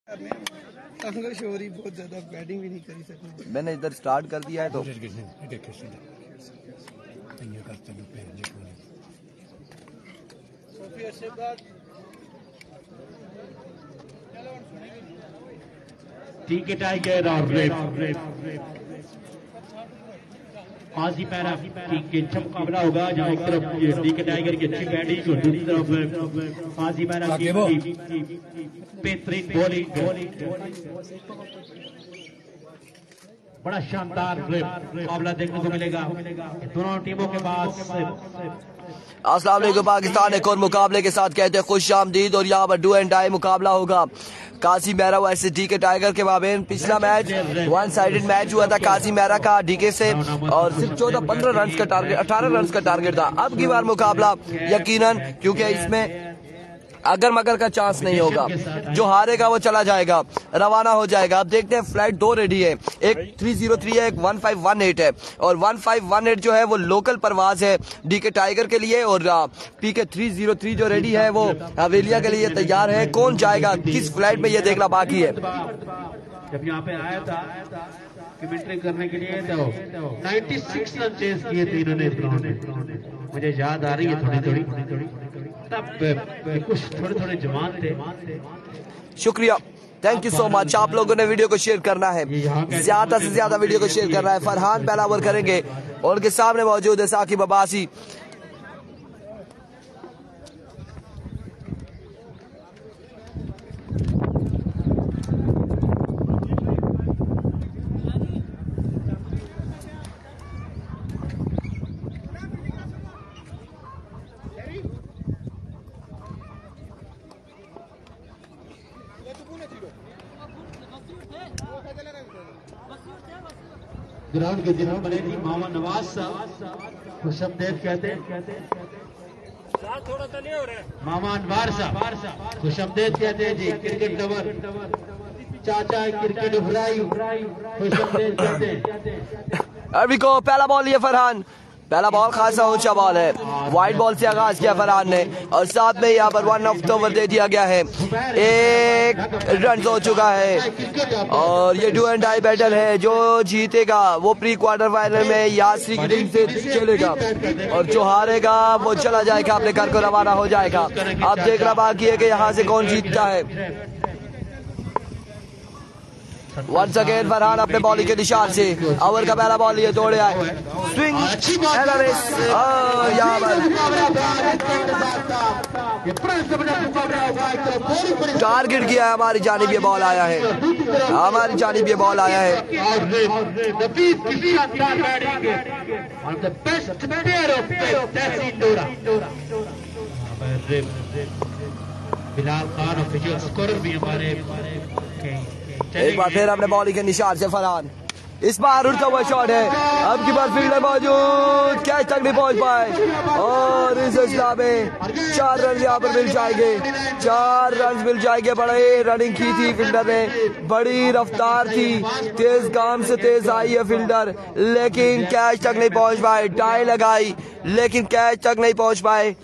शोरी बहुत ज्यादा बैटिंग भी नहीं करी सकती। मैंने इधर स्टार्ट कर दिया है तो ठीक है टाइगर और फांसी पैरा की अच्छा मुकाबला होगा जहाँ एक तरफ डी के टाइगर की अच्छी बैटिंग और दूसरी तरफ फांसी पैरा की बेहतरीन बॉलिंग। बड़ा शानदार मुकाबला देखने को मिलेगा दोनों टीमों के पास। अस्सलाम वालेकुम पाकिस्तान एक और मुकाबले के साथ कहते हैं खुश आमदीद। और यहाँ पर डू एंड डाई मुकाबला होगा Qasim Mehra versus DK tiger के माबेन। पिछला मैच वन साइडेड मैच हुआ था कासिम मेहरा का डीके से और सिर्फ 14-15 रन का टारगेट 18 रन का टारगेट था। अब की बार मुकाबला यकीनन क्योंकि इसमें अगर मगर का चांस नहीं होगा, जो हारेगा वो चला जाएगा, रवाना हो जाएगा। अब देखते हैं फ्लाइट 2 रेडी है, एक 303 है, एक 1518 है और 1518 जो है वो लोकल परवाज है डीके टाइगर के लिए और पीके 303 जो रेडी है वो हवेलिया के लिए तैयार है। कौन जाएगा किस फ्लाइट में ये देखना बाकी है। जब यहाँ पे आया था कमेंट्री करने के लिए तो 96 रन चेस किए थे इन्होंने इस ग्राउंड में, मुझे याद आ रही है थोड़ी तब कुछ थोड़े जवान थे। शुक्रिया, थैंक यू सो मच। आप लोगों ने वीडियो को शेयर करना है, ज्यादा से ज्यादा वीडियो को शेयर करना है। फरहान पहला ओवर करेंगे और उनके सामने मौजूद है साकिब अब्बासी। ग्राउंड के जिन्होंने बने थी मामा नवाज साहब खुशमदेद कहते हैं, मामा अनवार साहब खुशमदेद कहते हैं जी। क्रिकेट लवर चाचा क्रिकेट फ्राई खुशमदेद कहते हैं। अभी को पहला बॉल ये फरहान, पहला बॉल खासा ऊंचा बॉल है, वाइट बॉल से आगाज किया फरहान ने और साथ में यहाँ पर 1 ऑफ ओवर दे दिया गया है। 1 रन हो चुका है और ये डू एंड डाई बैटल है। जो जीतेगा वो प्री क्वार्टर फाइनल में यासरी की टीम से चलेगा और जो हारेगा वो चला जाएगा, अपने घर को रवाना हो जाएगा। अब देखना बाकी है कि यहाँ से कौन जीतता है। वंस अगेन फरहान अपने बॉलिंग के निशान से ओवर का पहला बॉल ये तोड़े आए, स्विंग टारगेट किया है, हमारी जानिब ये बॉल आया है, हमारी जानिब ये बॉल आया है। बिलाल खान ऑफिशियल स्कोरर भी हमारे। एक बार फिर अपने बॉलिंग के निशान से फरहान, इस बार उड़ता हुआ शॉट है, अब की बार फील्डर मौजूद, कैच तक नहीं पहुंच पाए और इस सिलसिला में 4 रन यहाँ पर मिल जाएंगे, 4 रन मिल जाएंगे। बड़े रनिंग की थी फील्डर ने, बड़ी रफ्तार थी, तेज गाम से तेज आई है फील्डर, लेकिन कैच तक नहीं पहुंच पाए। टाई लगाई लेकिन कैच तक नहीं पहुंच पाए।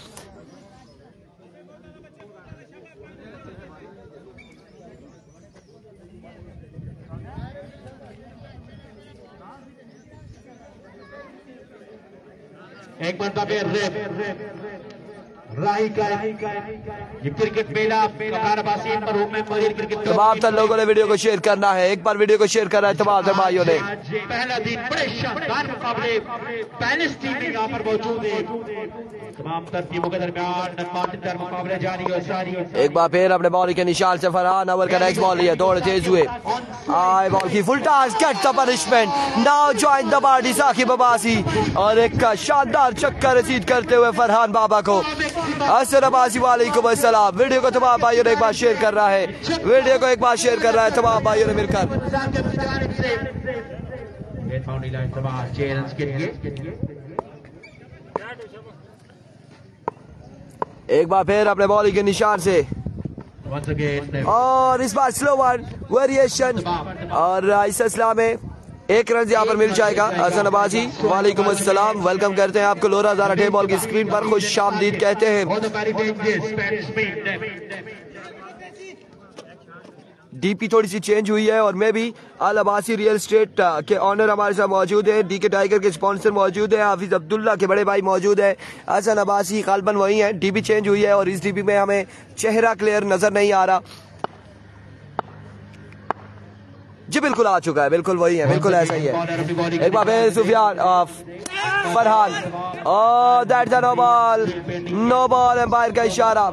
एक मरतबा राही का ये क्रिकेट मेला तमाम तर लोगों ने वीडियो को शेयर करना है, एक बार वीडियो को शेयर करना है तमाम तर भाइयों ने। पहला दिन बड़े शानदार मुकाबले पहले टीम यहाँ पर मौजूद है, तमाम तर टीमों के दरमियान मुकाबले जारी और सारी। एक बार फिर अपने बॉलिंग के निशान से फरहान, ओवर का नेक्स्ट बॉल है, थोड़े तेज हुए, आए बॉल की full toss, get the punishment, now join the party Saqib Abbasi और एक शानदार चक्कर रसीद करते हुए फरहान बाबा को। अस्सलाम वालेकुम अस्सलाम। वीडियो को तमाम भाइयों ने एक बार शेयर कर रहा है, वीडियो को एक बार शेयर कर रहा है तमाम भाइयों ने मिलकर। एक बार फिर अपने बॉलिंग के निशान से और इस बार स्लो वन वेरिएशन और इस सिलसिला में 1 रन यहाँ पर मिल जाएगा। हसन अब्बासी वालेकुम अस्सलाम, वेलकम करते हैं आपको लोरा ज़ारा टे बॉल की स्क्रीन पर, खुश आमदीद कहते हैं। डीपी थोड़ी सी चेंज हुई है और मैं भी अल अब्बासी रियल एस्टेट के ऑनर हमारे साथ मौजूद है, डीके टाइगर के स्पॉन्सर मौजूद है, हाफिज अब्दुल्ला के बड़े भाई मौजूद है, हसन अब्बासी गालबन वही है। डीपी चेंज हुई है और इस डीपी में हमें चेहरा क्लियर नजर नहीं आ रहा। जी बिल्कुल आ चुका है, बिल्कुल वही है, बिल्कुल ऐसा ही है। एक बार फिर Sufiyan Farhan, that's a no ball, no ball, umpire का इशारा,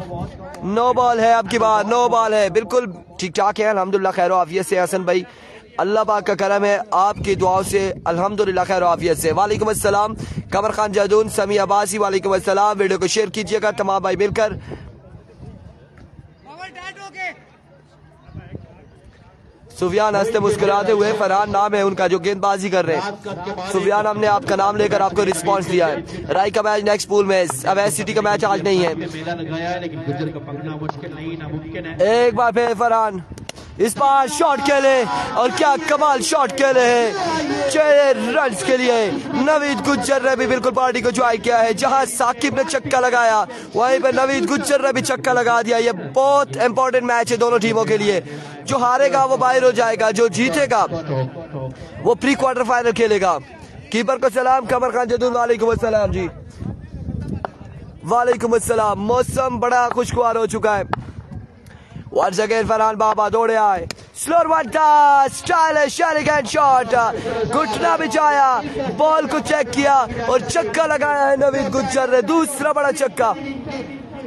नो बॉल है अब की बार, नो बॉल है। बिल्कुल ठीक ठाक है अल्हम्दुलिल्लाह, खैर आफियत से हसन भाई, अल्लाह पाक का करम है, आपकी दुआओं से अल्हम्दुलिल्लाह खैर आफियत से। वालेकुम अस्सलाम कमर खान जदून, समी अब्बासी वालेकुम अस्सलाम। वीडियो को शेयर कीजिएगा तमाम भाई मिलकर। सुफियान हंसते मुस्कुराते हुए, फरहान नाम है उनका जो गेंदबाजी कर रहे हैं। सुफियान हमने आपका नाम लेकर आपको रिस्पांस दिया है। राय का मैच नेक्स्ट पूल में, अब सिटी का मैच आज नहीं है। एक बार फिर फरहान इस बार शॉट खेले और क्या कमाल शॉट खेले हैं 6 रन के लिए। नवीद गुज्जर ने भी बिल्कुल पार्टी को ज्वाइन किया है। जहां साकिब ने छक्का लगाया वहीं पर नवीद गुज्जर ने भी छक्का लगा दिया। ये बहुत इंपॉर्टेंट मैच है दोनों टीमों के लिए। जो हारेगा वो बाहर हो जाएगा, जो जीतेगा वो प्री क्वार्टर फाइनल खेलेगा। कीपर को सलाम कमर खान जदून, वालेकुम अस्सलाम जी, वालेकुम अस्सलाम। मौसम बड़ा खुशगवार हो चुका है। Once again फरहान बाबा दौड़े आए, स्लोर one touch, stylish elegant shot, घुटना बिछाया, बॉल को चेक किया और छक्का लगाया है नवीद गुज्जर ने, दूसरा बड़ा छक्का।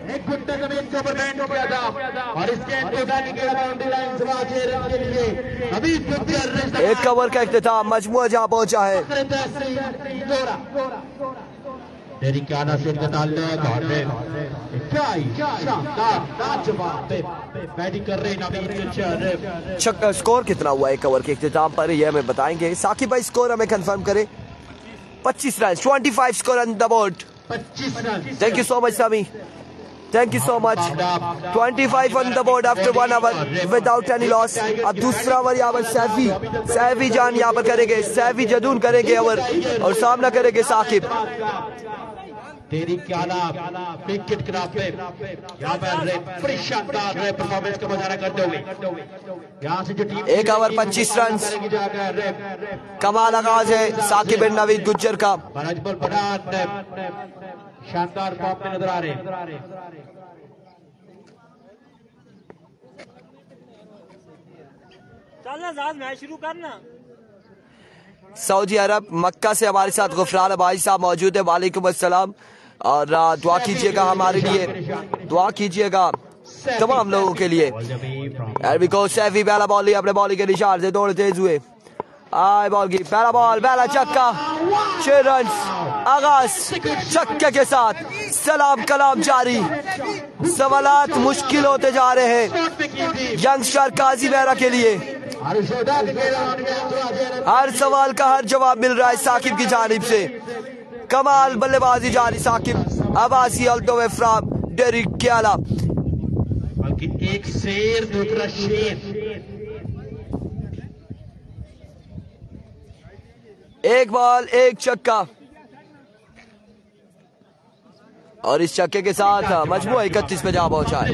एक घुटने जमीन के ऊपर बैंड किया था और इसके बाउंड्री लाइन से 6 रन के लिए नवीद गुज्जर ने एक कवर का इख्तिताम, मजमुआ जहां पहुंचा है। तेरिकाना से बैटिंग कर रहे नवीद। छक्का स्कोर कितना हुआ एक ओवर के इख्तिताम पर, यह हमें बताएंगे। साकिब भाई स्कोर हमें कंफर्म करें। 25 run, 25 score on the board. 25 run. Thank you so much Sami, thank you so much. 25 on the board after 1 hour without any loss. अब दूसरा ओवर यहाँ पर सैफी जान यहाँ पर करेंगे, सैफी जदून करेंगे ओवर और सामना करेंगे साकिब। तेरी क्या विकेट पे यहाँ पर बड़ी शानदार परफॉर्मेंस का मुजाहरा करते हुए यहाँ से जो टीम एक ओवर 25 रन, कमाल आगाज है साकिब बिन नवीद गुज्जर का। शानदार फॉर्म में नजर आ रहे। चलना साथ मैच शुरू करना। सऊदी अरब मक्का से हमारे साथ गुफरान भाई साहब मौजूद है, वालेकुम अस्सलाम। और दुआ कीजिएगा हमारे लिए, दुआ कीजिएगा तमाम लोगों के लिए। सैफी पहला बॉल लिया अपने बॉलिंग के निशान से, दौड़ तेज हुए, आए बॉल की पहला बॉल, पहला छक्का, 6 रन। आगाज छक्के के साथ सलाम कलाम जारी। सवालात मुश्किल होते जा रहे हैं यंगस्टर काजी मेहरा के लिए। हर सवाल का हर जवाब मिल रहा है साकिब की जानिब से। कमाल बल्लेबाजी जारी Saqib Abbasi all the way from डेरिक क्याला। बल्कि एक शेर दूसरा शेर। एक बॉल एक छक्का और इस छक्के के साथ मजमूआ 31 पे जा पहुंचा है।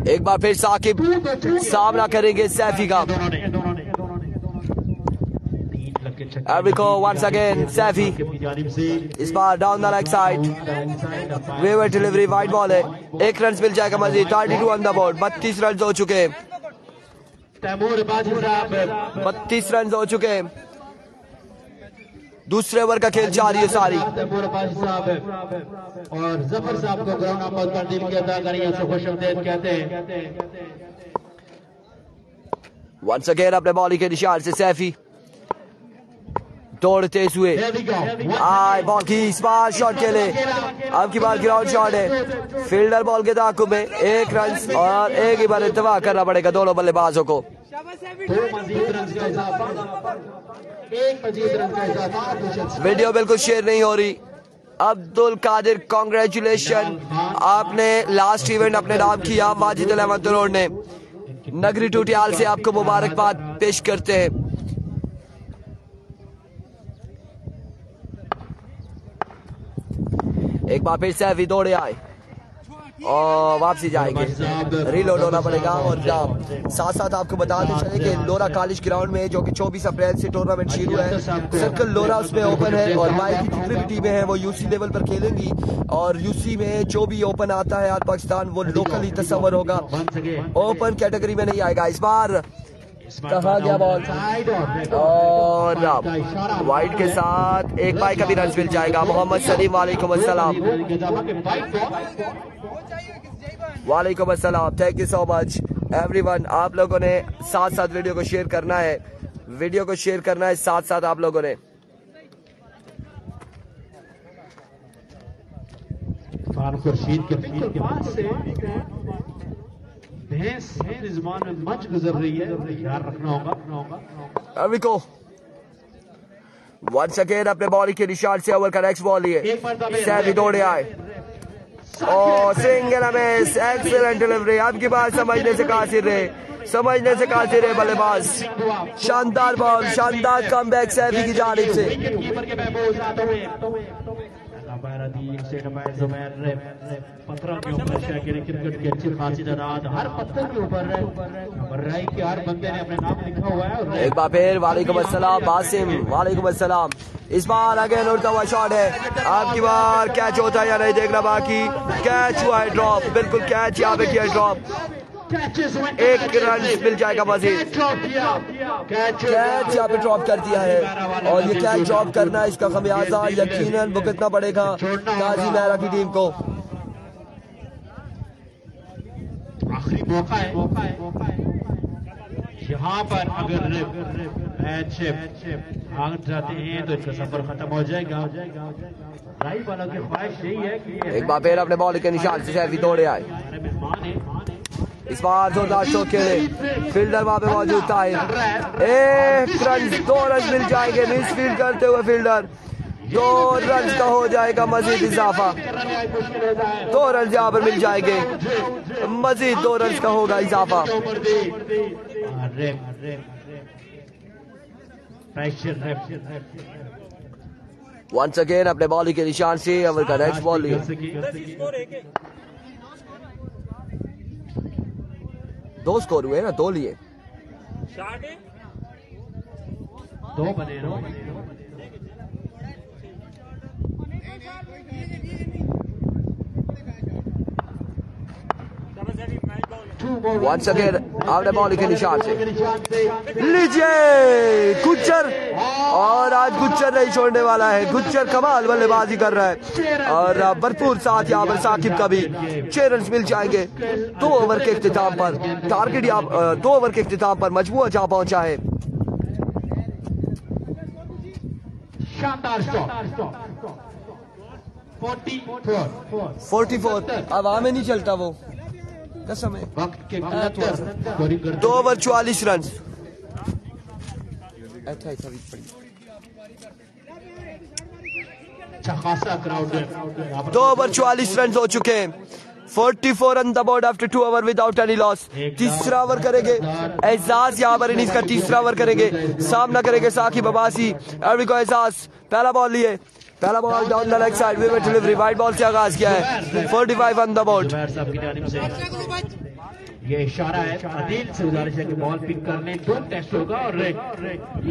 एक बार फिर साकिब सामना करेंगे सैफी का। once again सैफी इस बार डाउन द लेग साइड, वेवर डिलीवरी, वाइड बॉल है, 1 रन मिल जाएगा Majeed. 32 on the board, 32 run हो चुके हैं, 32 रन हो चुके हैं। दूसरे ओवर का खेल जारी है सारी। और जफर साहब को ग्राउंड नंबर तकदीम किया था, करिए से खुशामदीद कहते हैं। once again अपने बॉलिंग के निशान से सैफी दौड़ तेज हुए, आए बॉल की इस बार शॉट खेले, अब की बार ग्राउंड शॉट है। फील्डर बॉल के ताकुब में 1 रन और एक ही बार इत्तेफाक करना पड़ेगा दोनों बल्लेबाजों को। 2 मजीद रन का इजाफा, 1 मजीद रन का इजाफा। वीडियो बिल्कुल शेयर नहीं हो रही। अब्दुल कादिर कांग्रेचुलेशन, आपने लास्ट इवेंट अपने नाम किया। माजिद अल अहमद रोड ने नगरी टूटियाल से आपको मुबारकबाद पेश करते हैं। एक बार फिर सैफी दौड़े आए, और वापसी जाएंगे, रीलोड होना पड़ेगा। और साथ साथ आपको बताते चले कि लोरा कॉलेज ग्राउंड में जो कि 24 अप्रैल से टूर्नामेंट शुरू है, सर्कल लोरा उसमें ओपन है और बाहर की जितनी भी टीमें हैं वो यूसी लेवल पर खेलेंगी। और यूसी में जो भी ओपन आता है आज पाकिस्तान वो लोकल ही तस्वर होगा, ओपन कैटेगरी में नहीं आएगा। इस बार कहा गया बॉल और वाइड के साथ एक बाई का भी रन मिल जाएगा। मोहम्मद सलीम वालेकुम अस्सलाम, वालेकुम अस्सलाम, thank you so much everyone. आप लोगों ने साथ साथ वीडियो को शेयर करना है, वीडियो को शेयर करना है साथ साथ आप लोगों ने। खुर्शीद के बिल्कुल पास से भैंस रिजवान में मंच गुजर रही है, ख्याल रखना होगा। अभी को वंस अगेन अपने बॉल के निशान से ओवर का नेक्स्ट बॉल लिए सैफी दौड़े आए और सिंगल मिस, एक्सीलेंट डिलीवरी। आपकी बात समझने से कासिर रहे, समझने से कासिर रहे बल्लेबाज। शानदार बॉल, शानदार कमबैक सैफी की जानिब से। पत्थरों के ऊपर क्रिकेट की अच्छी खासी तादाद, हर पत्थर के ऊपर राई के हर बंदे ने अपने नाम लिखा हुआ है। एक बार फिर वालेकुम अस्सलाम बासिम, वालेकुम अस्सलाम। इस बार अगेन उड़ता हुआ शॉट है, आपकी बार कैच होता है या नहीं देखना बाकी। कैच हुआ है, ड्रॉप, बिल्कुल कैच यहाँ पे किया ड्रॉप, एक रन मिल जाएगा मजीद। कैच यहाँ पे ड्रॉप कर दिया है और ये कैच ड्रॉप करना इसका खमियाजा यकीनन भुगतना पड़ेगा काजी मेहरा की टीम को। आखिरी मौका है यहाँ पर, अगर मैच भाग जाते हैं तो इसका सफर खत्म हो जाएगा। राई वालों की ख्वाहिश यही है कि एक बार फिर अपने बॉल के निशान से सैफी दौड़े आए। इस बार जोरदार शॉट खेले, फील्डर वहां पे मौजूद था। एक रन, 2 रन मिल जाएंगे मिस फील्ड करते हुए फील्डर। 2 रन का हो जाएगा मजीद इजाफा, 2 रन यहाँ पर मिल जाएंगे, मजीद 2 रन का होगा इजाफा। वंस अगेन अपने बॉल के निशान से ओवर का नेक्स्ट बॉल लिए। 2 स्कोर हुए ना, 2 लिए, 2 बने। वंस अगेन आपने बॉल के निशान से लीजिए गुज्जर, और आज गुज्जर नहीं छोड़ने वाला है। गुज्जर कमाल बल्लेबाजी कर रहा है और भरपूर साथ यहाँ पर साकिब का भी 6 रन मिल जाएंगे 2 ओवर के इख्तिताम पर। टारगेट 2 ओवर के इख्तिताम पर मजबूआ जहाँ पहुंचा है। शानदार शॉट, 44 अब हमें नहीं चलता वो कसम है। वक्त के गलत 2 ओवर 44 रन। 2 ओवर 44 रन हो चुके हैं। 44 on the board after 2 over without any loss. तीसरा ओवर करेंगे एजाज, यहाँ पर इनिंग्स का तीसरा ओवर करेंगे, सामना करेंगे साकिब अब्बासी। एजाज पहला बॉल लिए, पहला ball down the leg side, wicket delivery, wide ball से आगाज किया है। 45 ऑन द बोर्ड। ये इशारा है अदील से, गुजारिश है कि बॉल पिक करने 2 टेस्ट होगा। और ये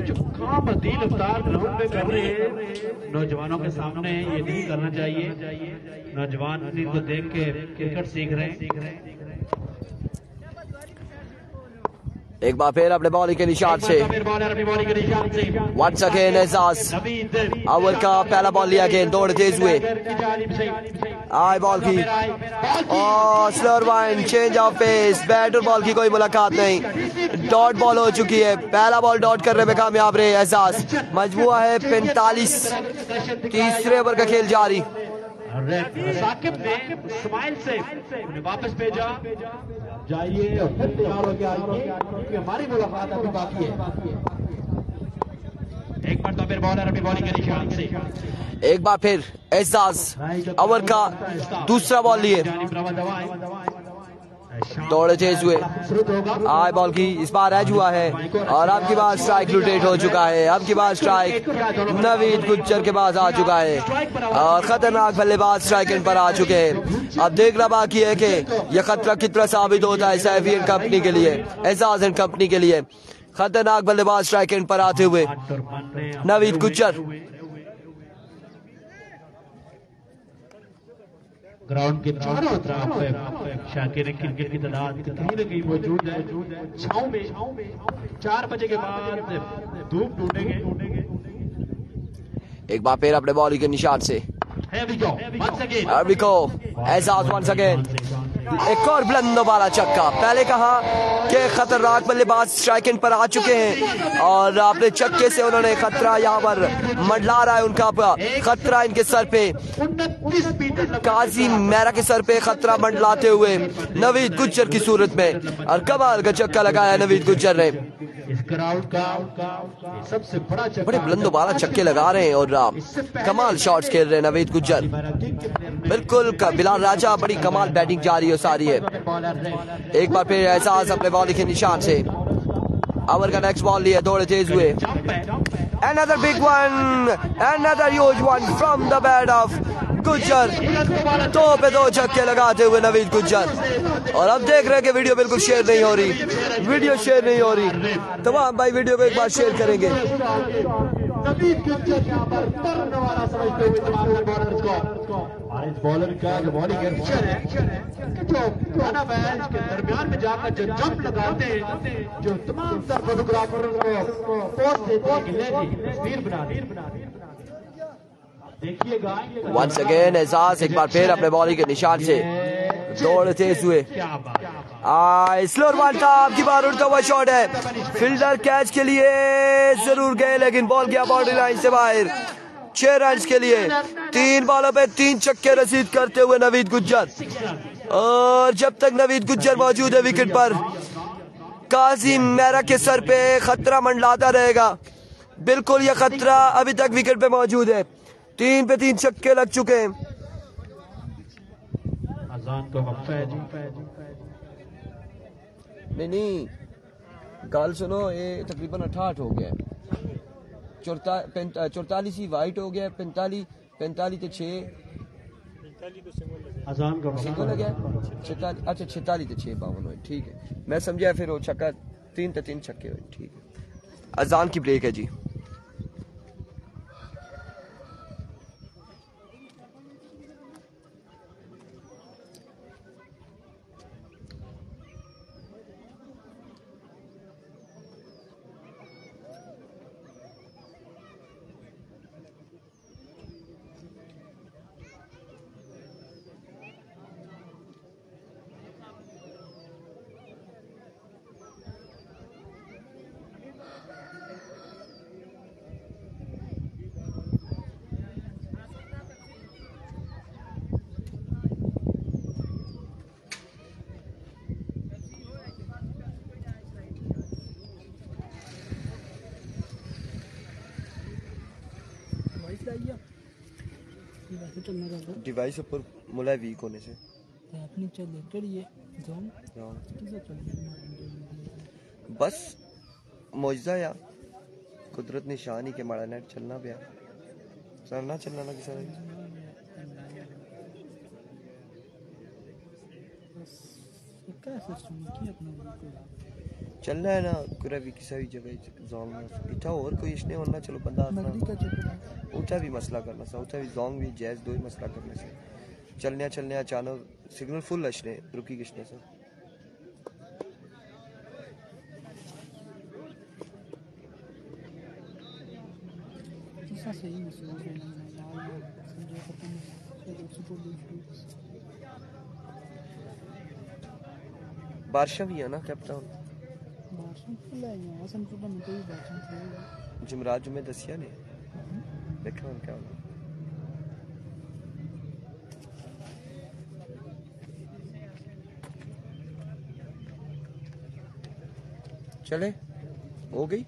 जो काम अदील अवतार ग्राउंड में कर रहे हैं नौजवानों के सामने, ये नहीं करना चाहिए। नौजवान अदील को देख के क्रिकेट सीख रहे हैं। एक बार फिर अपने बॉलिंग के निशान से वंस अगेन एजाज, ओवर का पहला बॉल लिया गया, दौड़ तेज हुए, आई बॉल की और slower wind, change of pace, bat और बॉल की कोई मुलाकात नहीं, डॉट बॉल हो चुकी है। पहला बॉल डॉट करने में कामयाब रहे एजाज। मजबूआ है 45, तीसरे ओवर का खेल जारी। साकिब ने स्माइल से उन्हें वापस भेजा, जाइए और फिर तैयार हो गया क्योंकि हमारी मुलाकात अभी बाकी है। एक बार तो फिर बॉलर अपनी बॉलिंग के निशान से एक बार फिर एजाज ओवर का दूसरा बॉल लिए। दौड़े तेज हुए, आई बॉल की इस बार एज हुआ है और अब की बार स्ट्राइक रोटेट हो चुका है। अब की बार स्ट्राइक नवीद गुज्जर के पास आ चुका है और खतरनाक बल्लेबाज स्ट्राइक इन पर आ चुके हैं। अब देखना बाकी है कि यह खतरा कितना साबित होता है सैफी एंड कंपनी के लिए, एजाज एंड कंपनी के लिए। खतरनाक बल्लेबाज स्ट्राइक इन पर आते हुए नवीद गुज्जर। ग्राउंड के चारों तरफ शाकिर क्रिकेट की तादाद कहीं न कहीं मौजूद है। छांव में 4 बजे के बाद धूप टूटेंगे। एक बार फिर अपने बॉलिंग के निशान से एहसास वंस अगेन, एक और बुलंद वाला छक्का। पहले कहा कि खतरनाक बल्लेबाज स्ट्राइक इन पर आ चुके हैं और अपने छक्के से उन्होंने खतरा यहाँ पर मंडला रहा है। उनका खतरा इनके सर पे, काजी मेहरा के सर पे खतरा मंडलाते हुए नवीद गुज्जर की सूरत में, और कमाल का छक्का लगाया नवीद गुज्जर ने। इस ग्राउंड का सबसे बड़ा छक्का, बड़े बुलंद वाला छक्के लगा रहे हैं और कमाल शॉट्स खेल रहे हैं नवीद गुज्जर। बिल्कुल बिलाल राजा, बड़ी कमाल बैटिंग जारी है सारी है। एक बार फिर एहसास अपने बॉलिंग के निशान से ओवर का नेक्स्ट बॉल लिया, दौड़े तेज हुए। Another big one, another huge one from the bat of Gujjar. 2 पे 2 छक्के लगाते हुए नवीद गुज्जर। और अब देख रहे हैं कि वीडियो बिल्कुल शेयर नहीं हो रही, वीडियो शेयर नहीं हो रही। तमाम भाई वीडियो को एक बार शेयर करेंगे। नवीद गुज्जर यहाँ पर मरने वाला समझते हुए तमाम बॉलर्स को, और इस बॉलर का जो बॉलिंग एक्शन है कि जो खाना मैच के दरमियान में जाकर जो जंप लगाते हैं, जो तमाम तर फोटोग्राफर को पोस्ट देते हैं कि ले जी तस्वीर बना दी। देखिएगा वंस अगेन एहसास एक बार फिर अपने बॉलिंग के निशान से दौड़ तेज हुए। स्लोर वन था, आपकी बार उड़ता हुआ शॉट है, फील्डर कैच के लिए जरूर गए लेकिन बॉल गया बाउंड्री लाइन से बाहर। 6 रन के लिए 3 बॉलों पे 3 छक्के रसीद करते हुए नवीद गुज्जर। और जब तक नवीद गुज्जर मौजूद है विकेट पर, काजी मेहरा के सर पे खतरा मंडलाता रहेगा। बिल्कुल यह खतरा अभी तक विकेट पे मौजूद है। 3 पे 3 छक्के लग चुके हैं। अजान को वक्फा है जी। नहीं गाल सुनो, ये तकरीबन 68 हो गया, 44 ही वाइट हो गया, 45 तो 6 अजान का सिंगल हो गया, 46 अच्छा 46 तो 6 52 हुए। ठीक है, मैं समझा फिर वो छक्का 3 तो 3 छक्के हुए। ठीक है, अजान की ब्रेक है जी। डिवाइस ऊपर मुला वीक होने से बस मौजूदा या कुदरत निशानी के माड़ा नेट चलना पिया सर ना चलना ना किसी चलना है ना पूरा भी किसी भी जगह जोंग में इतना और कोई इसने होना चलो बंदा उठा भी मसला करना सा उठा भी जोंग भी जैज दो ही मसला करने से चलने अचानक सिग्नल फुल अशने रुकी किसने से बारिश भी है ना कैप्टन जुमराज में दसिया ने देखा क्या होना चले हो गई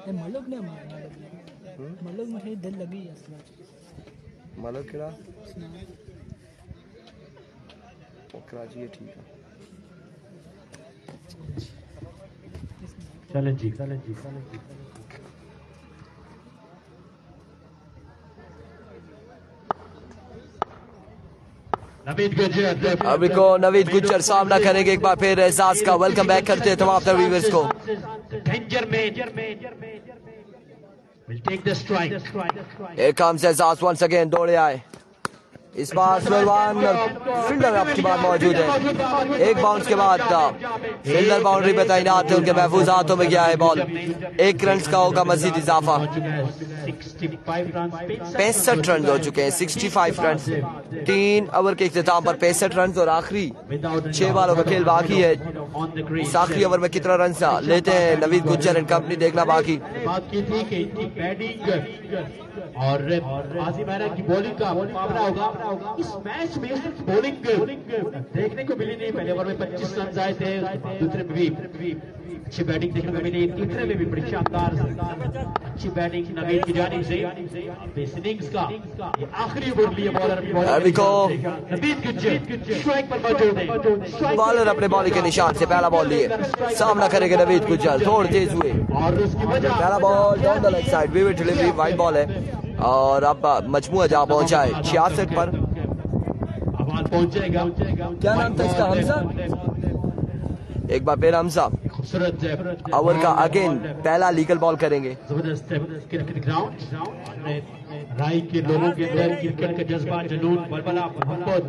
मलक ने मारना मलक मुझे दिल लगी है मलक केड़ा कराची है ठीक है चलें जी अभी को नवीद गुज्जर सामना करेंगे एक बार फिर एहसास का। वेलकम बैक करते हैं तमाम व्यूअर्स को। Here comes एहसास once again, दौड़े आए इस बार सुलवान फील्डर आपके बाद मौजूद है। एक बाउंस के बाद फील्डर बाउंड्री पे तैनात है, उनके महफूज हाथों में गया है बॉल। 1 रन का होगा मजीद इजाफा। 65 रन हो चुके हैं, 65 रन। 3 ओवर के इख्तिताम पर 65 रन और आखिरी 6 बालों का खेल बाकी है। इस आखिरी ओवर में कितना रन लेते हैं नवीद गुज्जर एंड कंपनी, देखना बाकी। और आसिम हैरा की बॉलिंग का मुकाबला होगा। इस मैच में बॉलिंग देखने को मिली नहीं। पहले ओवर में 25 रन आए थे, दूसरे में भी अच्छी बैटिंग देखने को मिली, तीसरे में भी बड़ी शानदार अच्छी बैटिंग नवीद की जानिब से। इनिंग्स का ये आखिरी ओवर लिए बॉलर नवीद गुज्जर स्ट्राइक पर मौजूद है। बॉलर अपने बॉलिंग के निशान से पहला बॉल लिए सामना करेंगे नवीद गुज्जर। थोड़ा तेज हुए, पहला ball down the leg side, vivid delivery, wide ball है। और अब मजमुआ जहाँ पहुंचा है 66 पर। क्या नाम था इसका? हमजा। एक बार फिर हमजा ओवर का अगेन पहला लीगल बॉल करेंगे। जबरदस्त क्रिकेट ग्राउंड राय के लोगों के अंदर क्रिकेट का जज्बा, जुनून, बलबला, मोहब्बत,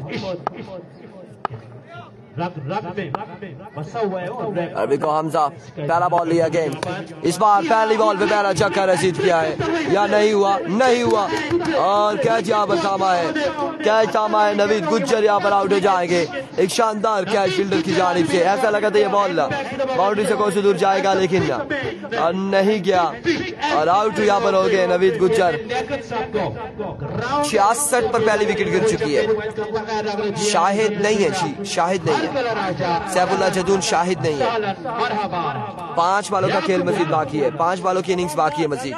अरबी को हमजा पहला बॉल लिया अगेन। इस बार पहली बॉल पे पहला छक्का रसीद किया है या नहीं हुआ? नहीं हुआ। और कैच यहाँ पर थामा है, कैच थामा है। नवीद गुज्जर यहाँ पर आउट हो जाएंगे। एक शानदार कैच फील्डर की जानिब से। ऐसा लगा था ये बॉल बाउंड्री से कोई दूर जाएगा, लेकिन नहीं गया और आउट यहाँ पर हो गए नवीद गुज्जर। 66 पर पहली विकेट गिर चुकी है। शाहिद नहीं है, शाहिद नहीं है, सैफुल्लाह जदून शाहिद नहीं है। 5 बालों का खेल मजीद बाकी है, 5 बालों की इनिंग्स बाकी है मजीद।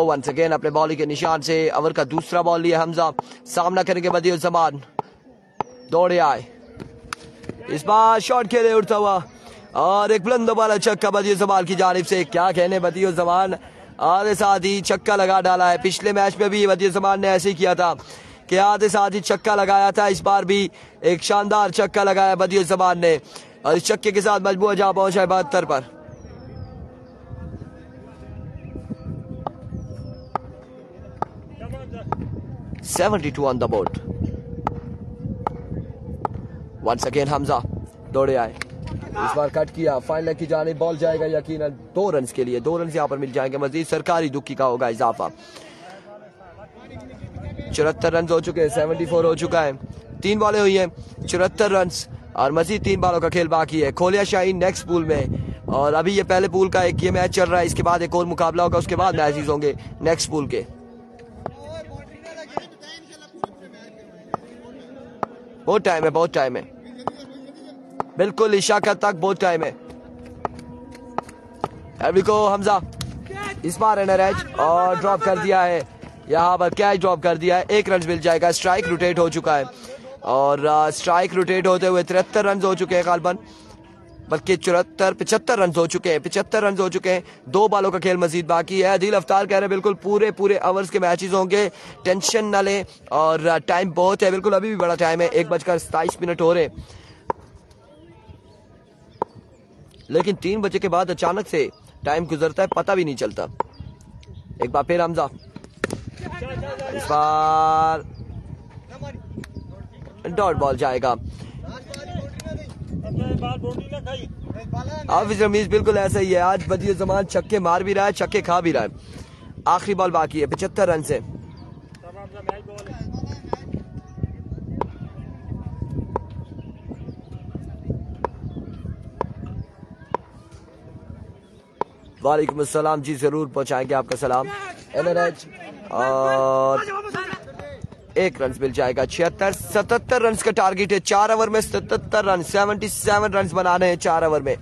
वंस अगेन अपने बॉलिंग के निशान से ओवर का दूसरा बॉल लिया हमजा। सामना करेंगे बदियुज़्ज़मान, दौड़े आए। इस बार शॉट खेले उड़ता हुआ और एक बुलंद वाला छक्का बदियुज़्ज़मान की जानिब से। क्या कहने, बदियुज़्ज़मान आधे साथ ही छक्का लगा डाला है। पिछले मैच में भी बदियुज़्ज़मान ने ऐसे ही किया था कि आधे साथ ही छक्का लगाया था। इस बार भी एक शानदार छक्का लगाया बदियुज़्ज़मान ने और इस छक्के के साथ मजबूर जहां पहुंचा है 72 पर। (72 on the board. Once again Hamza दौड़े आए। इस बार कट किया, फाइनल की जाने बॉल जाएगा यकीनन 2 रन के लिए। 2 रन यहाँ पर मिल जाएंगे मजीद। सरकारी दुक्की का होगा इजाफा। 74 रन हो चुके हैं, 74 हो चुका है। 3 बॉलें हुई हैं, 74 रन और मजीद 3 बालों का खेल बाकी है। खोलिया शाहीन नेक्स्ट पूल में और अभी ये पहले पूल का एक ये मैच चल रहा है। इसके बाद एक और मुकाबला होगा, उसके बाद मैचेस होंगे नेक्स्ट पूल के। बहुत टाइम है, बहुत टाइम है, बिल्कुल इशा का तक बहुत टाइम है। अभी को हमजा इस बार रनर एज और ड्रॉप कर दिया है, यहाँ पर कैच ड्रॉप कर दिया है। 1 रन मिल जाएगा। स्ट्राइक रोटेट हो चुका है और स्ट्राइक रोटेट होते हुए 73 रन हो चुके हैं गालबन, बल्कि 75 रन हो चुके हैं। 75 रन हो चुके हैं। 2 बालों का खेल मजीद बाकी है। अदील अफ्तार कह रहे हैं बिल्कुल पूरे ओवर्स के मैचेस होंगे, टेंशन न लें और टाइम बहुत है। बिल्कुल अभी भी बड़ा टाइम है, 1:27 हो रहे, लेकिन 3 बजे के बाद अचानक से टाइम गुजरता है, पता भी नहीं चलता। एक बार फिर हमजा, इस बार डॉट बॉल जाएगा। हाफिज रमीज बिल्कुल ऐसा ही है। आज बदियुज़्ज़मान छक्के मार भी रहा है, छक्के खा भी रहा है। आखिरी बॉल बाकी है 75 रन से। वालेकुम अस्सलाम जी, जरूर पहुंचाएंगे आपका सलाम। एनआरएच और 1 रन मिल जाएगा। 77 रन का टारगेट है। 4 ओवर में 77 रन, 77 रन बनाने हैं 4 ओवर में।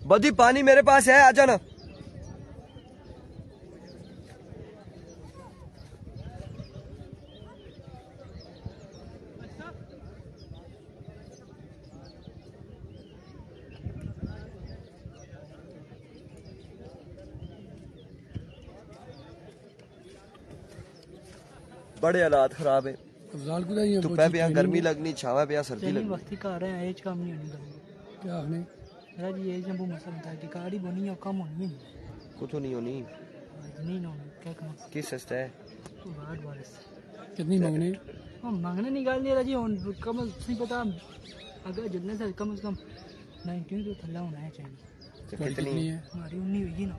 बदी पानी मेरे पास है, आ जाना। बड़े हालात खराब है। धुप्पे पे यहाँ गर्मी लगनी, छावा पे यहाँ सर्दी लगनी। वक्ती का रहे हैं, एज काम नहीं होनी क्या आपने राजी एज में वो मसला होता है कि गाड़ी बनी और कम होनी है। कुछ तो नहीं होनी, नहीं ना क्या करें। किस सस्ता है तो बात बारिश कितनी मांगने? हम मांगने निकाल दिया राजी, कम नहीं पता, अगर जितने से कम 19 तो थल्ला होना है चाहिए। तो कितनी है? हमारी 19 हुई ना।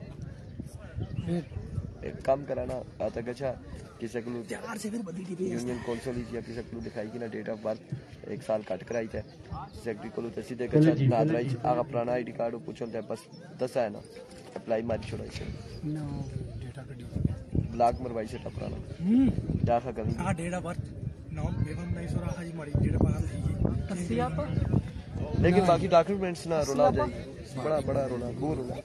एक काम कराना आता अच्छा किसी को यार से फिर बदली थी यूनियन कौंसिल या किसी को दिखाई ना डेट ऑफ बर्थ 1 साल कट कराई थे सेक्रेटरी को तो सीधे अच्छा नादराई आगा पुराना आईडी कार्ड पूछन थे बस 10 है ना अप्लाई मारी छोड़ाई से नो डेटा कटी ब्लॉक मरवाई से पुराना दाखा कभी हां डेट ऑफ बर्थ नाम बेगम नहीं सो रहा जी मारी डेट ऑफ बर्थ है आप, लेकिन बाकी डॉक्यूमेंट्स ना रोला जाए, बड़ा बड़ा रोला वो रोला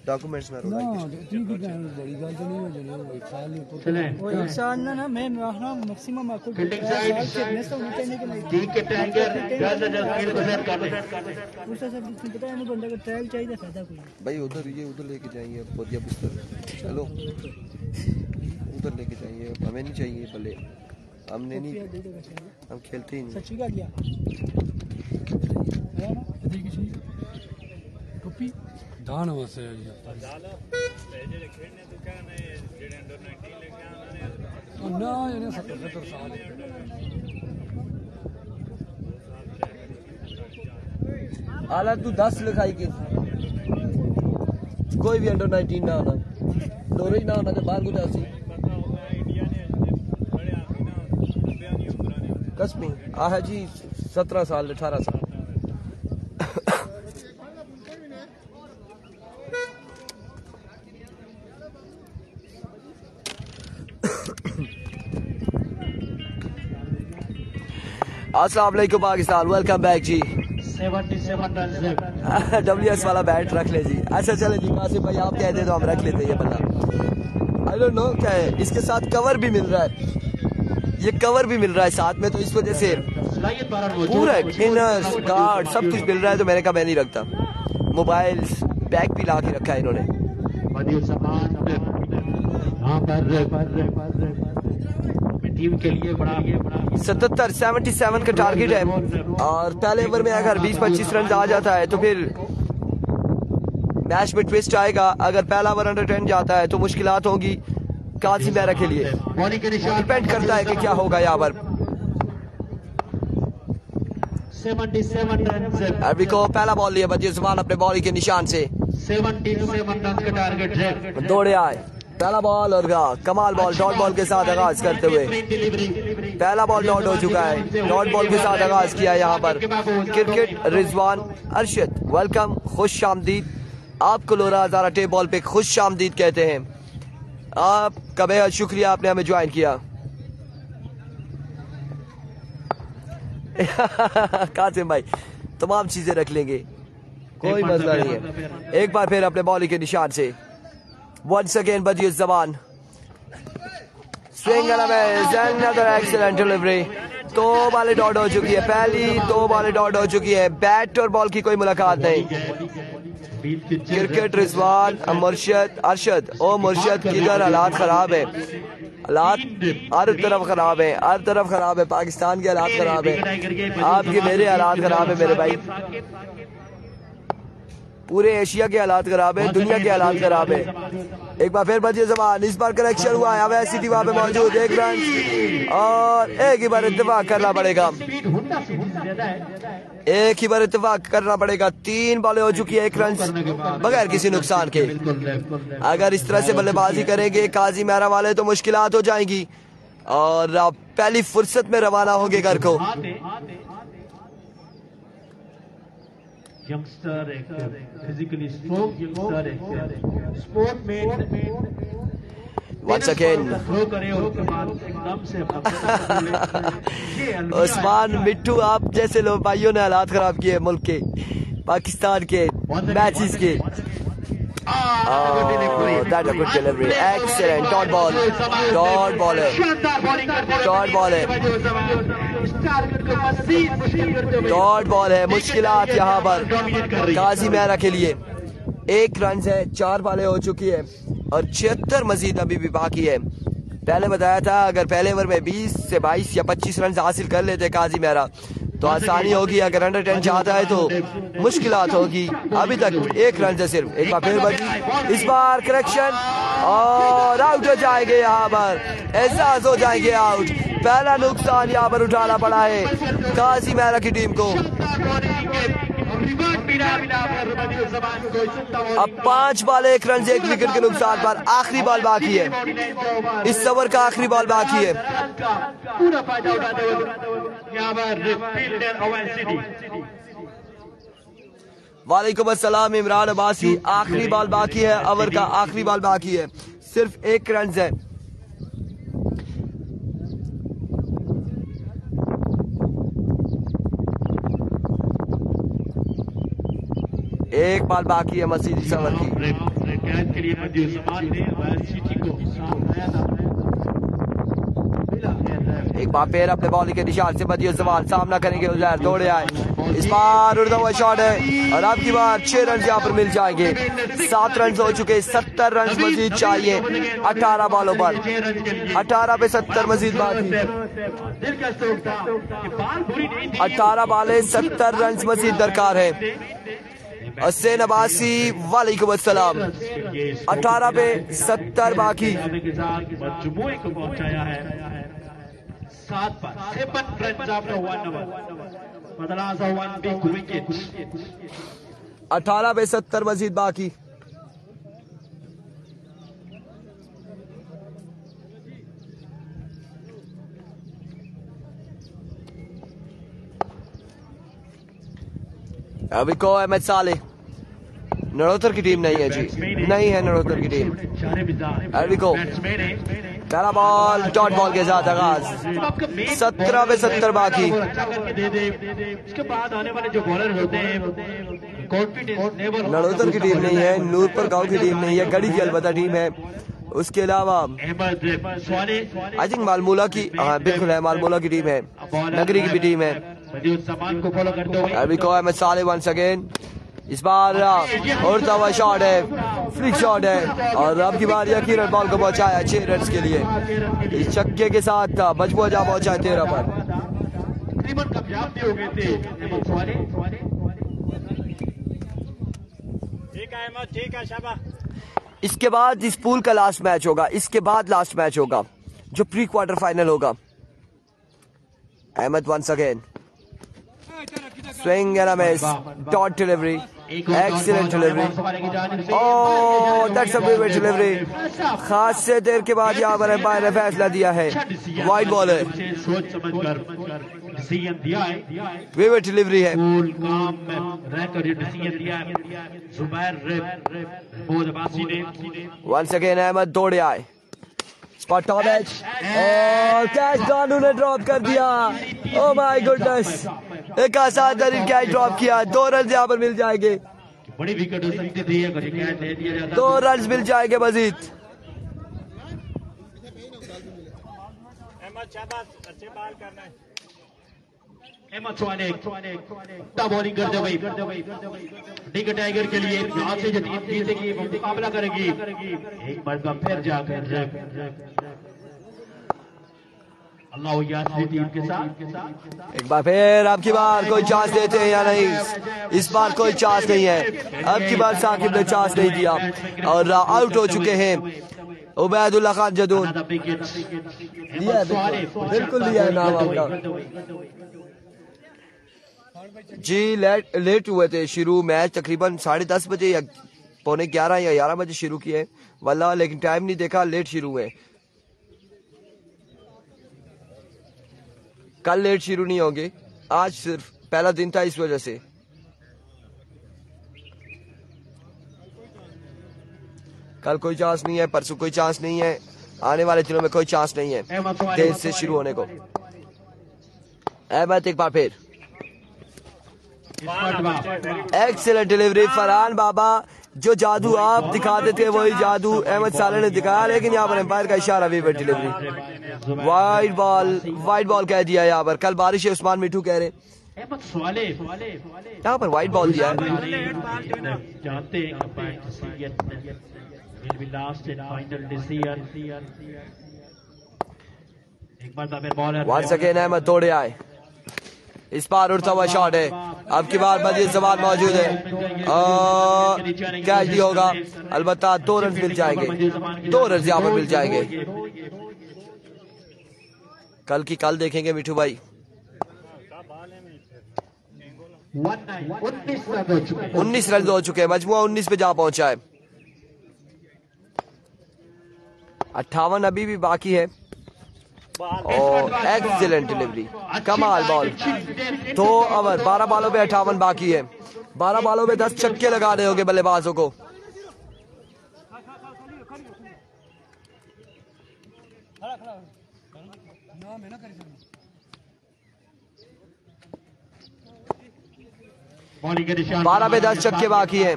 डॉक्यूमेंट्स ना रोला बड़ी गल तो नहीं हो जानी 1 साल ही चले वो 1 साल ना मैं मैक्सिमम आपको फील्डिंग साइड ठीक के टाइगर जल्द फील्ड को सेट कर दे। उससे सब पता है ना बंदा को ट्रायल चाहिए फायदा कोई भाई उधर लेके जाएंगे बढ़िया बिस्तर, चलो उधर लेके जाएंगे, हमें नहीं चाहिए भले, हमने नहीं, हम खेलते ही नहीं। सच्ची का दिया है ना देखी चीज टोपी दान वसे दान ले जे खेलने तो क्या नहीं जेडे अंडर 19 लेके आना ना इन्हें 70 साल आला तू 10 लिखाई की कोई भी अंडर 19 ना होना, डोरे ना होना तो बाहर को जासी कसमी आह जी 17 साल 18 साल अस्सलाम वालेकुम पाकिस्तान, वेलकम बैक जी। 77 रन WS वाला बैट रख ले जी। अच्छा चले जी कासिम भाई आप कहते तो हम रख लेते ये बंदा, आई डोंट नो क्या है, इसके साथ कवर भी मिल रहा है, ये कवर भी मिल रहा है साथ में, तो इस वजह से पूरा इनर्स गार्ड सब कुछ मिल रहा है, तो मैंने कहा मैं नहीं रखता। मोबाइल बैग भी ला के रखा है इन्होंने। 77 का टारगेट है, और पहले ओवर में अगर 20-25 रन आ जाता है तो फिर मैच में ट्विस्ट आएगा। अगर पहला ओवर अंडर 10 जाता है तो मुश्किलात होगी कासिम बैरा के लिए, डिपेंड करता है कि क्या होगा यहाँ पर। 77 रन अभी को पहला बॉल लिया बदिया जुबान अपने बॉल के निशान से 77 रन का टारगेट है। दौड़े आए पहला बॉल और कमाल बॉल डॉट बॉल के साथ आगाज करते हुए, पहला बॉल डॉट हो चुका है, डॉट बॉल के साथ आगाज किया यहाँ पर क्रिकेट रिजवान अरशद। वेलकम, खुश आमदीद, आपको लोरा हजारा टेप बॉल पे खुश आमदीद कहते हैं। आपका बेहद शुक्रिया, आपने हमें ज्वाइन किया। कासिम भाई तमाम चीजें रख लेंगे, कोई मसला नहीं है। एक बार फिर अपने बॉलिंग के निशान से once again बदियुस ज़बान स्विंग another excellent delivery। 2 बॉलें डॉट हो चुकी है, पहली 2 बॉलें डॉट हो चुकी है, बैट और बॉल की कोई मुलाकात नहीं। क्रिकेट रिजवान अरशद ओ मुर्शद किधर, हालात खराब है, हालात हर तरफ खराब है, हर तरफ खराब है, पाकिस्तान के हालात खराब है, आपके मेरे हालात खराब है मेरे भाई, पूरे एशिया के हालात खराब है, दुनिया के हालात खराब है। एक बार फिर बदियो जमान, इस बार कनेक्शन हुआ है, अवैध सिटी वहां पे मौजूद, एक रन और एक ही बार इत्तेफाक करना पड़ेगा, एक ही बार इत्तेफाक करना पड़ेगा। 3 बॉलें हो चुकी है, 1 रन बगैर किसी नुकसान के। अगर इस तरह से बल्लेबाजी करेंगे काजी मेहरा वाले तो मुश्किलात हो जाएंगी और पहली फुर्सत में रवाना होंगे घर को। यंगस्टर, एक फिजिकली स्ट्रॉन्ग यंगस्टर, एक स्पोर्टमैन वंस अगेन थ्रो करे और उसके बाद एकदम से उस्मान मिट्टू, आप जैसे लोग भाइयों ने हालात खराब किए मुल्क के, पाकिस्तान के मैचेस के। That's a good delivery, excellent, dot ball है, डॉट बॉल है, मुश्किलात यहाँ पर काजी मेहरा के लिए। 1 रन है, 4 बॉलें हो चुकी है और 76 मजीद अभी भी बाकी है। पहले बताया था अगर पहले ओवर में 20 से 22 या 25 रन हासिल कर लेते काजी मेहरा तो आसानी होगी, अगर अंडर 10 चाहता है तो मुश्किलात होगी। अभी तक 1 रन से सिर्फ, एक बार फिर बची, इस बार करेक्शन और आउट हो जाएंगे, यहाँ पर एहसास हो जाएंगे आउट। पहला नुकसान यहाँ पर उठाना पड़ा है काजी मेहरा की टीम को। अब 5 बॉल 1 रन से 1 विकेट के नुकसान पर आखिरी बॉल बाकी है, इस ओवर का आखिरी बॉल बाकी है। पूरा फायदा उठाते हुए यहाँ पर फील्डर अवैध सिटी। वालेकुम अस्सलाम इमरान अब्बासी, आखिरी बॉल बाकी है, ओवर का आखिरी बॉल बाकी है, सिर्फ 1 रन है। एक बॉल बाकी है मसीद इस ओवर की। के लिए एक बार फिर अपने बॉलिंग के निशान से बदियो जमान सामना करेंगे, उजैर दौड़े आए, इस बार उड़ता हुआ शॉट है और अब की बार 6 रन यहाँ पर मिल जाएंगे। 7 रन हो चुके, 70 रन मजीद चाहिए 18 बॉलों पर, 18 पे 70 मजीद बाकी, 18 बॉलें 70 रन मजीद दरकार है। हसैन अब्बासी वालेकुम अस्सलाम, 18 पे 70 बाकी। 18 पे 70 मजीद बाकी। अभी को अहमद साले, नड़ोतर की टीम नहीं है जी, नहीं है नड़ोतर की टीम। अभी को पहला बॉल डॉट बॉल के साथ आगाज, 17 पे 70 बाकी। उसके बाद आने वाले जो बॉलर होते हैं नड़ोतर की टीम नहीं है, नूरपुर गांव की टीम नहीं है, गढ़ी की अलबत्ता टीम है। उसके अलावा आई थिंक मालमूला की, हाँ बिल्कुल है, मालमूला की टीम है, नगरी की भी टीम है। अभी को अहमद साले वंस अगेन, इस बार उड़ता हुआ शॉट है, फ्लिक शॉट है और अब की बार यकीनन बॉल को पहुंचाया 6 रन के लिए। इस छक्के के साथ मजबूत जा पहुंचा 13 पर। ठीक है शाबाश। इसके बाद इस पूल का लास्ट मैच होगा, इसके बाद लास्ट मैच होगा जो प्री क्वार्टर फाइनल होगा। Ahmed once again, swing and a miss, dot delivery, excellent delivery, oh that's a vivid delivery। खास से देर के बाद यहाँ पर अंपायर ने फैसला दिया है, वाइड बॉल है, सोच समझकर डिसीजन दिया है, विविड डिलीवरी है। कूल काम में रहकर ये डिसीजन दिया है जुबैर मोहम्मद अब्बासी ने। वंस अगेन अहमद दौड़े आए, स्पॉट ऑन एज और कैच गानू ने ड्रॉप कर दिया। ओह माय गुडनेस, एक आसान तरीन कैच ड्रॉप किया, 2 रन यहाँ पर मिल जाएंगे, बड़ी विकेट हो सकती थी अगर ये कैच दे दिया जाता। 2 रन मिल जाएंगे मजीद। अहमद शाबाश, अच्छे बॉल करना है। अहमद सुवाने बॉलिंग करते हुए डी टाइगर के लिए यहाँ से जो टीम जीतेगी वो मुकाबला करेगी। एक बार का फिर जाकर अल्लाह यासीन टीम के साथ एक बार फिर अब की बार कोई चांस देते हैं या नहीं? इस बार कोई चांस नहीं है। अब की बार साकिब ने चांस नहीं दिया और आउट हो चुके हैं उबैदुल्लाह खान जदून। बिल्कुल लिया है नाम आपका जी। लेट हुए थे शुरू, मैच तकरीबन 10:30 बजे या 11:15 या 11 बजे शुरू किए वल्लाह, लेकिन टाइम नहीं देखा, लेट शुरू हुए। कल लेट शुरू नहीं होंगे, आज सिर्फ पहला दिन था इस वजह से। कल कोई चांस नहीं है, परसों कोई चांस नहीं है, आने वाले दिनों में कोई चांस नहीं है देर से शुरू होने को। अहमद एक बार फिर एक्सीलेंट डिलीवरी। फरहान बाबा जो जादू आप दिखाते थे वही जादू अहमद साले ने दिखाया, लेकिन यहाँ पर एम्पायर का इशारा विकेट डिलीवरी। वाइड बॉल कह दिया यहाँ पर। कल बारिश है उस्मान मिठू कह रहे, यहाँ पर वाइड बॉल दिया है। वंस अगेन अहमद तोड़े आए, इस बार उड़ता हुआ शॉट है। अब की बार मजीद सवाल मौजूद है, कैच भी होगा, अलबत्ता 2 रन मिल जाएंगे, 2 रन यहाँ पर मिल जाएंगे। कल की कल देखेंगे मिठू भाई। 19 रन हो चुके हैं, मजमुआ 19 पे जा पहुंचा है। 58 अभी भी बाकी है और एक्सीलेंट डिलीवरी, कमाल बॉल। 2 ओवर 12 बॉलों पे 58 बाकी है। 12 बॉलों पे 10 छक्के लगाने होंगे बल्लेबाजों को। बारह पे 10 छक्के बाकी है।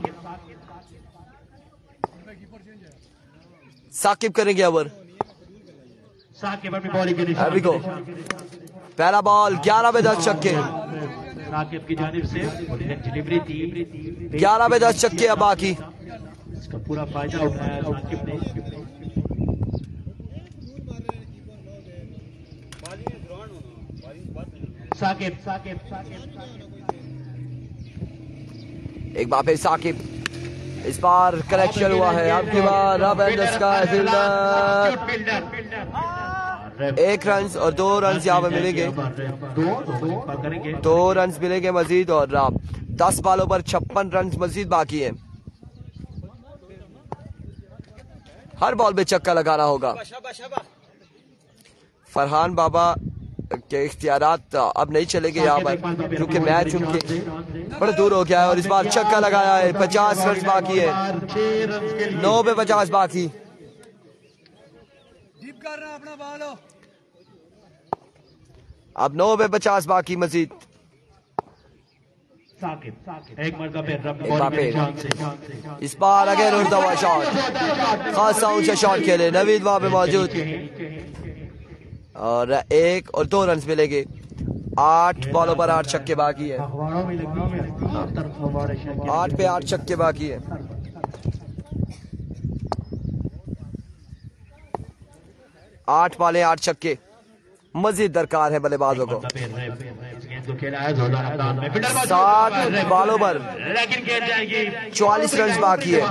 साकिब करेंगे ओवर। अभी को पहला बॉल 11 पे 10 छक्के, साकिब की जानिब से डिलीवरी थी। 11 पे 10 छक्के अब बाकी। इसका पूरा फायदा उठाया साकिब ने। साकिब एक बार फिर साकिब, इस बार कलेक्शन हुआ है। आपके बाद रब एंड स्काई फील्डर 1 रन और 2 रन यहाँ पे मिलेंगे, 2 रन मिलेंगे मजीद और 10 बॉलों पर 56 रन मजीद बाकी है। हर बॉल पे छक्का लगाना होगा। फरहान बाबा के इख्तियारात अब नहीं चलेंगे यहाँ पर क्योंकि मैच उनके बड़े दूर हो गया है और इस बार छक्का लगाया है। 50 रन बाकी है, 9 पे 50 बाकी। अब 9 पे 50 बाकी मजीद। एक इस बार अगेन उड़ता हुआ शॉट, खासा ऊंचा शॉट खेले नवीद वहां पे मौजूद और 1 और 2 रन मिलेंगे। 8 बॉलों पर 8 छक्के बाकी है। 8 पे 8 छक्के बाकी है। 8 बॉलें 8 छक्के मजीद दरकार है बल्लेबाजों को। 7 बॉलों पर 44 रन बाकी है।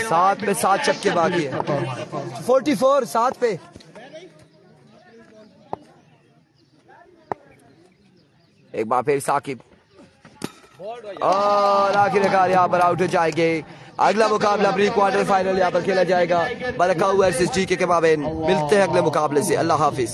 7 पे 7 छक्के बाकी है। 44 7 पे। एक बार फिर साकिब और आखिरकार यहाँ पर आउट हो जाएंगे। अगला मुकाबला प्री क्वार्टर फाइनल यहाँ पर खेला जाएगा बरकाऊ वर्सेस जीके के माबेन। मिलते हैं अगले मुकाबले से। अल्लाह हाफिज।